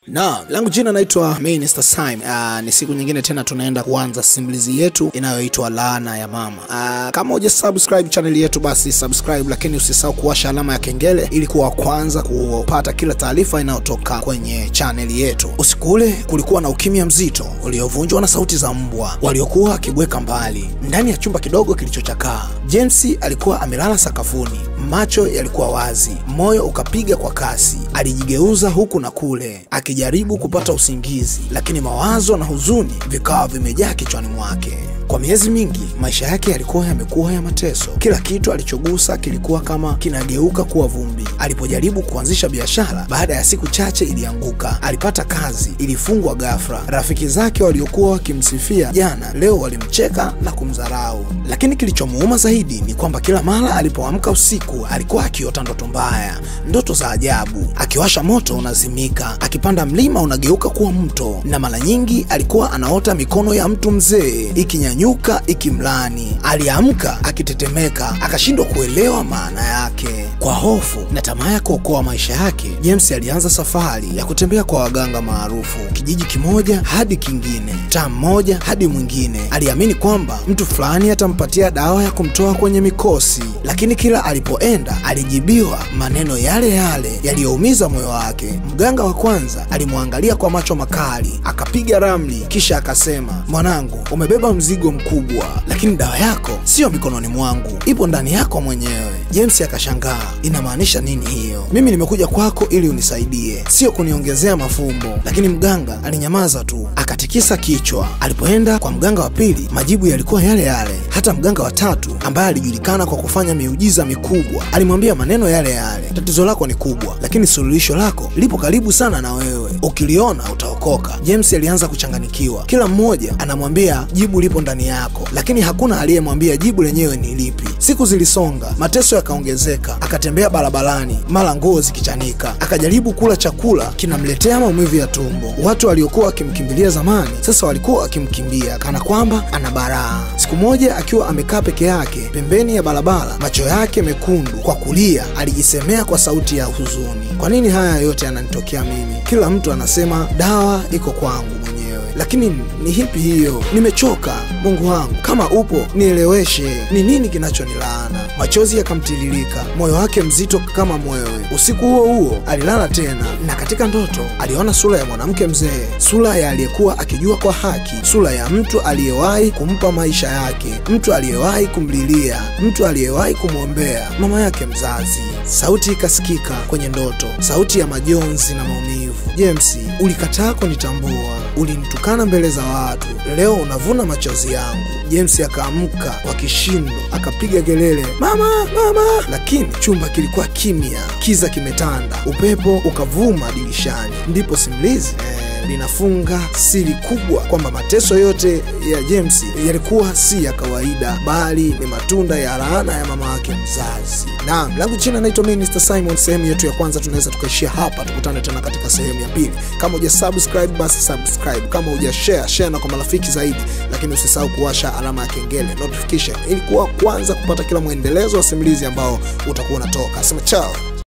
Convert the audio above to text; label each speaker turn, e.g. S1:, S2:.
S1: Na langu jina naitwa Minister Simon. Ni siku nyingine tena tunaenda kuanza simulizi yetu inayoitwa Laana ya Mama. Kama hujasubscribe channel yetu basi subscribe, lakini usisahau kuwasha alama ya kengele ili kuwa kwanza kupata kila taarifa inayotoka kwenye channel yetu. Usiku ule kulikuwa na ukimya mzito uliovunjwa na sauti za mbwa waliokuwa wakibweka mbali ndani ya chumba kidogo kilichochakaa. James alikuwa amelala sakafuni, macho yalikuwa wazi, moyo ukapiga kwa kasi. Alijigeuza huku na kule akijaribu kupata usingizi, lakini mawazo na huzuni vikawa vimejaa kichwani mwake. Kwa miezi mingi maisha yake yalikuwa yamekuwa ya mateso. Kila kitu alichogusa kilikuwa kama kinageuka kuwa vumbi. Alipojaribu kuanzisha biashara, baada ya siku chache ilianguka. Alipata kazi, ilifungwa ghafla. Rafiki zake waliokuwa wakimsifia jana leo walimcheka na kumdharau. Lakini kilichomuuma zaidi ni kwamba kila mara alipoamka usiku alikuwa akiota ndoto mbaya, ndoto za ajabu. Akiwasha moto unazimika, akipanda mlima unageuka kuwa mto, na mara nyingi alikuwa anaota mikono ya mtu mzee ikinyanyuka ikimlani. Aliamka akitetemeka, akashindwa kuelewa maana yake. Kwa hofu na tamaa ya kuokoa maisha yake, James alianza safari ya kutembea kwa waganga maarufu, kijiji kimoja hadi kingine, mtaa mmoja hadi mwingine. Aliamini kwamba mtu fulani atampatia dawa ya kumtoa kwenye mikosi, lakini kila alipoenda alijibiwa maneno yale yale yaliyoumiza moyo wake. Mganga wa kwanza alimwangalia kwa macho makali, akapiga ramli, kisha akasema, "Mwanangu, umebeba mzigo mkubwa, lakini dawa yako sio mikononi mwangu, ipo ndani yako mwenyewe." James akashangaa, inamaanisha nini hiyo? Mimi nimekuja kwako ili unisaidie, sio kuniongezea mafumbo. Lakini mganga alinyamaza tu, akatikisa kichwa. Alipoenda kwa mganga wa pili, majibu yalikuwa yale yale. Hata mganga wa tatu, ambaye alijulikana kwa kufanya miujiza mikubwa, alimwambia maneno yale yale. Tatizo lako ni kubwa, lakini suluhisho lako lipo karibu sana na wewe. Ukiliona utaokoka. James alianza kuchanganikiwa. Kila mmoja anamwambia jibu lipo ndani yako, lakini hakuna aliyemwambia jibu lenyewe ni lipi. Siku zilisonga, mateso yakaongezeka. Akatembea barabarani, mara nguo zikichanika. Akajaribu kula chakula kinamletea maumivu ya tumbo. Watu waliokuwa wakimkimbilia zamani sasa walikuwa wakimkimbia kana kwamba ana baraa. Siku moja akiwa amekaa peke yake pembeni ya barabara, macho yake mekundu kwa kulia, alijisemea kwa sauti ya huzuni, "Kwa nini haya yote yananitokea mimi? Kila mtu anasema dawa iko kwangu mwenyewe, lakini ni hipi hiyo? Nimechoka. Mungu wangu, kama upo nieleweshe, ni nini kinachonilaana?" Machozi yakamtiririka, moyo wake mzito kama mwewe. Usiku huo huo alilala tena, na katika ndoto aliona sura ya mwanamke mzee, sura ya aliyekuwa akijua kwa haki, sura ya mtu aliyewahi kumpa maisha yake, mtu aliyewahi kumlilia, mtu aliyewahi kumwombea mama yake mzazi. Sauti ikasikika kwenye ndoto, sauti ya majonzi na maumivu. "James, ulikataa kunitambua, ulinitukana mbele za watu, leo unavuna machozi yangu." James akaamka kwa kishindo, akapiga kelele, "Mama, mama!" Lakini chumba kilikuwa kimya, kiza kimetanda, upepo ukavuma dirishani. Ndipo simulizi linafunga siri kubwa kwamba mateso yote ya James yalikuwa si ya kawaida, bali ni matunda ya laana ya mama yake mzazi. Na langu jina naitwa Minister Simon. Sehemu yetu ya kwanza tunaweza tukaishia hapa, tukutane tena katika sehemu ya pili. Kama hujasubscribe basi subscribe, kama hujashare na kwa marafiki zaidi, lakini usisahau kuwasha alama ya kengele notification ili kuwa kwanza kupata kila muendelezo wa simulizi ambao utakuwa unatoka. Sema chao.